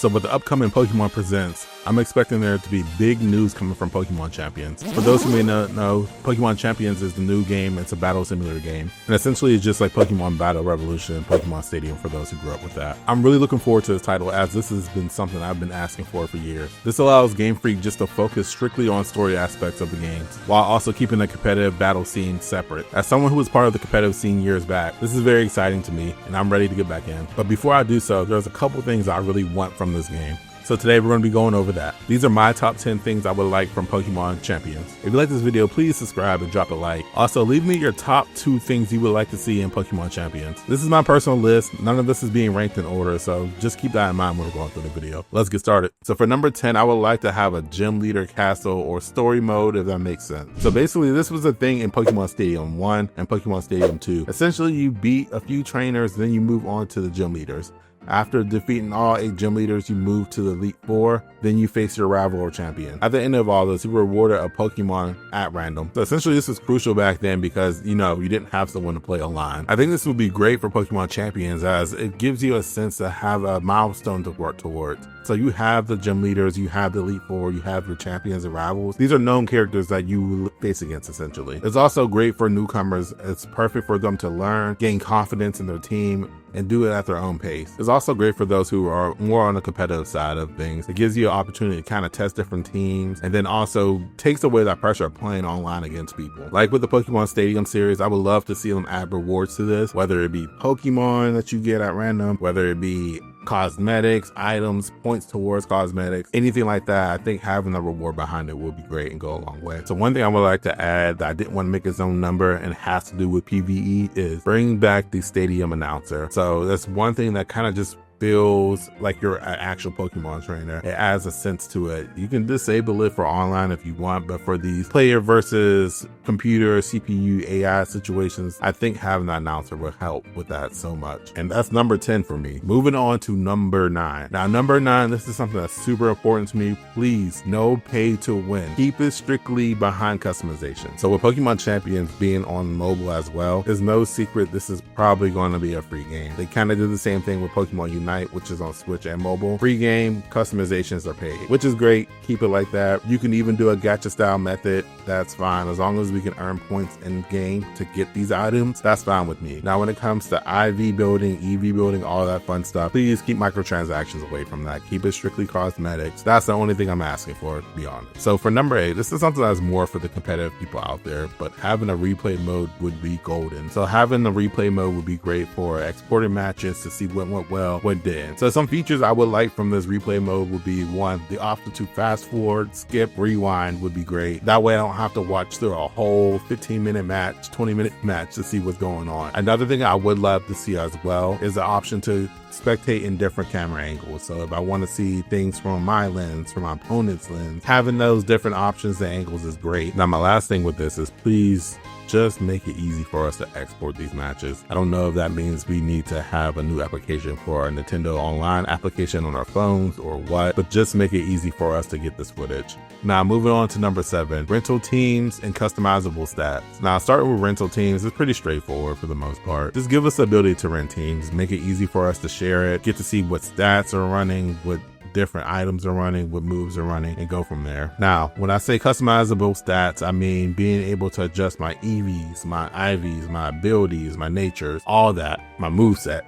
So with the upcoming Pokemon Presents, I'm expecting there to be big news coming from Pokémon Champions. For those who may not know, Pokémon Champions is the new game. It's a battle simulator game. And essentially it's just like Pokemon Battle Revolution and Pokemon Stadium for those who grew up with that. I'm really looking forward to this title, as this has been something I've been asking for years. This allows Game Freak just to focus strictly on story aspects of the games, while also keeping the competitive battle scene separate. As someone who was part of the competitive scene years back, this is very exciting to me, and I'm ready to get back in. But before I do so, there's a couple things I really want from this game. So today we're going to be going over that. These are my top 10 things I would like from Pokemon Champions. If you like this video, please subscribe and drop a like. Also, leave me your top 2 things you would like to see in Pokemon Champions. This is my personal list. None of this is being ranked in order, so just keep that in mind when we're going through the video. Let's get started. So for number 10, I would like to have a gym leader castle or story mode, if that makes sense. So basically this was a thing in Pokemon Stadium 1 and Pokemon Stadium 2. Essentially you beat a few trainers, then you move on to the gym leaders. After defeating all 8 gym leaders, you move to the Elite 4, then you face your rival or champion. At the end of all this, you were rewarded a Pokemon at random. So essentially this was crucial back then because, you didn't have someone to play online. I think this would be great for Pokemon Champions, as it gives you a sense to have a milestone to work towards. So you have the gym leaders, you have the Elite 4, you have your champions and rivals. These are known characters that you face against essentially. It's also great for newcomers. It's perfect for them to learn, gain confidence in their team, and do it at their own pace. It's also great for those who are more on the competitive side of things. It gives you an opportunity to kind of test different teams, and then also takes away that pressure of playing online against people. Like with the Pokemon Stadium series, I would love to see them add rewards to this, whether it be Pokemon that you get at random, whether it be cosmetics, items, points towards cosmetics, anything like that. I think having a reward behind it would be great and go a long way. So one thing I would like to add that I didn't want to make its own number and has to do with PvE is bring back the stadium announcer. So that's one thing that kind of just feels like you're an actual Pokemon trainer. It adds a sense to it. You can disable it for online if you want, but for these player versus computer, CPU, AI situations, I think having that announcer will help with that so much. And that's number 10 for me. Moving on to number 9. Now number 9, this is something that's super important to me. Please, no pay to win. Keep it strictly behind customization. So with Pokemon Champions being on mobile as well, it's no secret this is probably going to be a free game. They kind of did the same thing with Pokemon Unite, which is on Switch and mobile. Free game, customizations are paid, which is great. Keep it like that. You can even do a gacha style method. That's fine. As long as we can earn points in game to get these items, that's fine with me. Now when it comes to IV building, EV building, all that fun stuff, please keep microtransactions away from that. Keep it strictly cosmetics. That's the only thing I'm asking for, to be honest. So for number 8, this is something that's more for the competitive people out there, but having a replay mode would be golden. So having the replay mode would be great for exporting matches to see what went well, what did. So some features I would like from this replay mode would be 1, the option to fast forward, skip, rewind would be great. That way I don't have to watch through a whole 15-minute match, 20-minute match to see what's going on. Another thing I would love to see as well is the option to spectate in different camera angles. So if I want to see things from my lens, from my opponent's lens, having those different options and angles is great. Now my last thing with this is please just make it easy for us to export these matches. I don't know if that means we need to have a new application for our Nintendo Online application on our phones or what, but just make it easy for us to get this footage. Now moving on to number 7, rental teams and customizable stats. Now starting with rental teams is pretty straightforward for the most part. Just give us the ability to rent teams, make it easy for us to share it, get to see what stats are running, what different items are running, what moves are running, and go from there. Now, when I say customizable stats, I mean being able to adjust my EVs, my IVs, my abilities, my natures, all that, my moveset.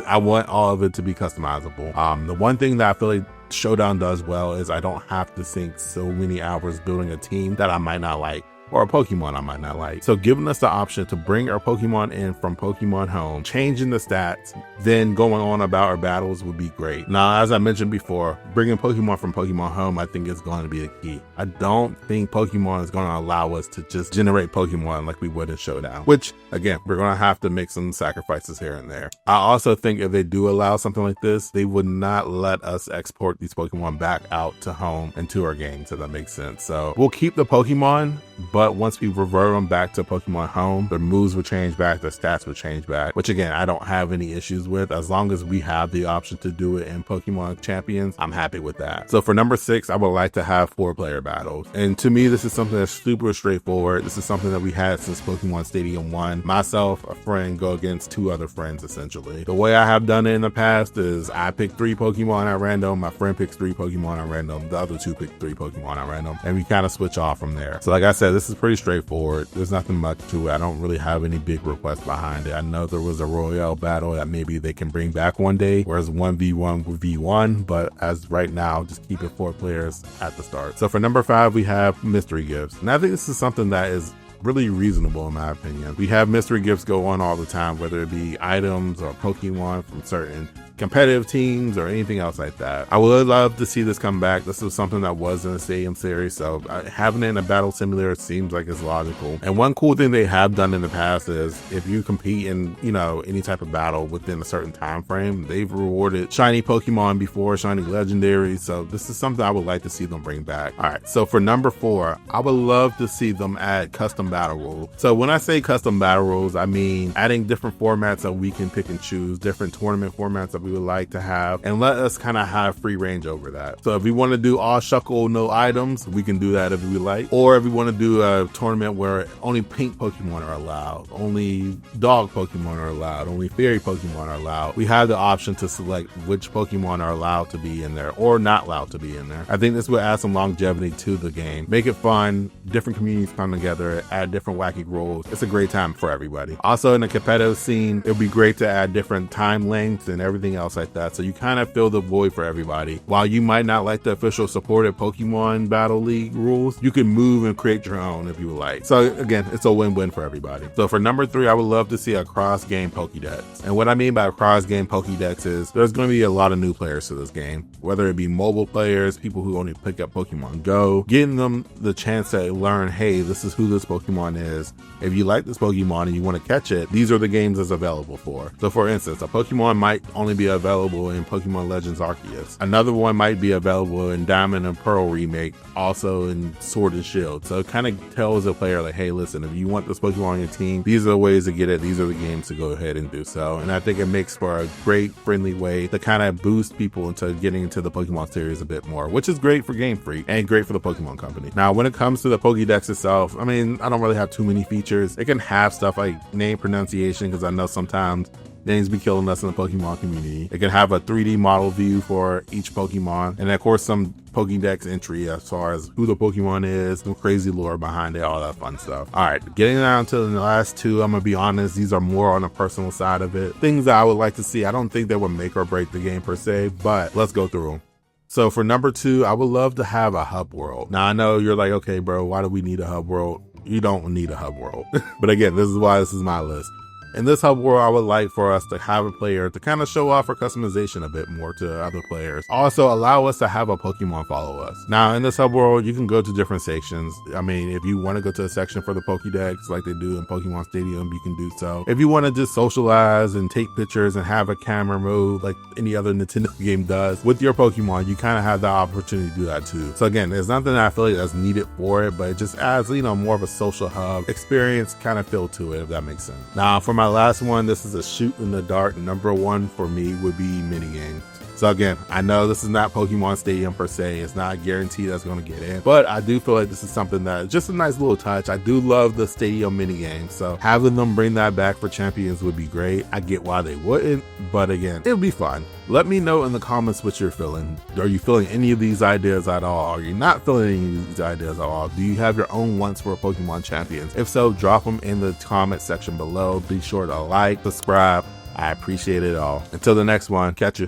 I want all of it to be customizable. The one thing that I feel like Showdown does well is I don't have to sink so many hours building a team that I might not like, or a Pokemon I might not like. So giving us the option to bring our Pokemon in from Pokemon Home, changing the stats, then going on about our battles would be great. Now, as I mentioned before, bringing Pokemon from Pokemon Home, I think is going to be the key. I don't think Pokemon is going to allow us to just generate Pokemon like we would in Showdown, which again, we're going to have to make some sacrifices here and there. I also think if they do allow something like this, they would not let us export these Pokemon back out to home and to our games, if that makes sense. So we'll keep the Pokemon, but once we revert them back to Pokemon Home, their moves would change back, their stats would change back, which again, I don't have any issues with. As long as we have the option to do it in Pokemon Champions, I'm happy with that. So for number 6, I would like to have 4-player battles. And to me, this is something that's super straightforward. This is something that we had since Pokemon Stadium 1. Myself, a friend, go against 2 other friends, essentially. The way I have done it in the past is I pick 3 Pokemon at random, my friend picks 3 Pokemon at random, the other 2 pick 3 Pokemon at random, and we kind of switch off from there. So like I said, this is pretty straightforward. There's nothing much to it. I don't really have any big requests behind it. I know there was a Royale battle that maybe they can bring back one day, whereas 1v1 with V1, but as right now, just keep it 4 players at the start. So for number 5, we have mystery gifts. And I think this is something that is really reasonable in my opinion. We have mystery gifts go on all the time, whether it be items or Pokemon from certain competitive teams or anything else like that. I would love to see this come back. This was something that was in the Stadium series, so having it in a battle simulator seems like it's logical. And one cool thing they have done in the past is if you compete in, any type of battle within a certain time frame, they've rewarded shiny Pokemon before, shiny legendaries. So this is something I would like to see them bring back. All right, so for number 4, I would love to see them add custom battle rules. So when I say custom battle rules, I mean adding different formats that we can pick and choose, different tournament formats that we would like to have, and let us kind of have free range over that. So if we want to do all shuckle, no items, we can do that if we like. Or if we want to do a tournament where only pink Pokemon are allowed, only dog Pokemon are allowed, only fairy Pokemon are allowed, we have the option to select which Pokemon are allowed to be in there or not allowed to be in there. I think this will add some longevity to the game, make it fun, different communities come together, add different wacky rules. It's a great time for everybody. Also in the competitive scene, it would be great to add different time lengths and everything else like that, so you kind of fill the void for everybody. While you might not like the official supported Pokemon Battle League rules, you can move and create your own if you would like. So again, it's a win-win for everybody. So for number 3, I would love to see a cross-game Pokédex. And what I mean by a cross-game Pokédex is there's going to be a lot of new players to this game, whether it be mobile players, people who only pick up Pokemon Go, getting them the chance to learn, hey, this is who this Pokemon is. If you like this Pokemon and you want to catch it, these are the games it's available for. So for instance, a Pokemon might only be available in Pokemon Legends Arceus. Another one might be available in Diamond and Pearl Remake, also in Sword and Shield. So it kind of tells the player like, hey, listen, if you want this Pokemon on your team, these are the ways to get it. These are the games to go ahead and do so. And I think it makes for a great, friendly way to kind of boost people into getting into the Pokemon series a bit more, which is great for Game Freak and great for the Pokemon Company. Now, when it comes to the Pokédex itself, I mean, I don't really have too many features. It can have stuff like name pronunciation, because I know sometimes names be killing us in the Pokemon community. It can have a 3D model view for each Pokemon, and of course some Pokédex entry as far as who the Pokemon is, some crazy lore behind it, all that fun stuff. All right, getting down to the last 2, I'm gonna be honest, these are more on the personal side of it. Things that I would like to see. I don't think they would make or break the game per se, but let's go through them. So for number 2, I would love to have a hub world. Now I know you're like, okay, bro, why do we need a hub world? You don't need a hub world. But again, this is why this is my list. In this hub world, I would like for us to have a player to kind of show off our customization a bit more to other players. Also, allow us to have a Pokemon follow us. Now, in this hub world, you can go to different sections. I mean, if you want to go to a section for the Pokédex, like they do in Pokemon Stadium, you can do so. If you want to just socialize and take pictures and have a camera mode like any other Nintendo game does with your Pokemon, you kind of have the opportunity to do that too. So again, there's nothing that I feel like that's needed for it, but it just adds, more of a social hub experience kind of feel to it, if that makes sense. Now, for my last one, this is a shoot in the dark. Number 1 for me would be minigames. So again, I know this is not Pokemon Stadium per se. It's not guaranteed that's going to get in, but I do feel like this is something that just a nice little touch. I do love the Stadium minigames, so having them bring that back for Champions would be great. I get why they wouldn't, but again, it would be fun. Let me know in the comments what you're feeling. Are you feeling any of these ideas at all? Are you not feeling any of these ideas at all? Do you have your own ones for Pokemon Champions? If so, drop them in the comment section below. Be sure to like, subscribe. I appreciate it all. Until the next one, catch you.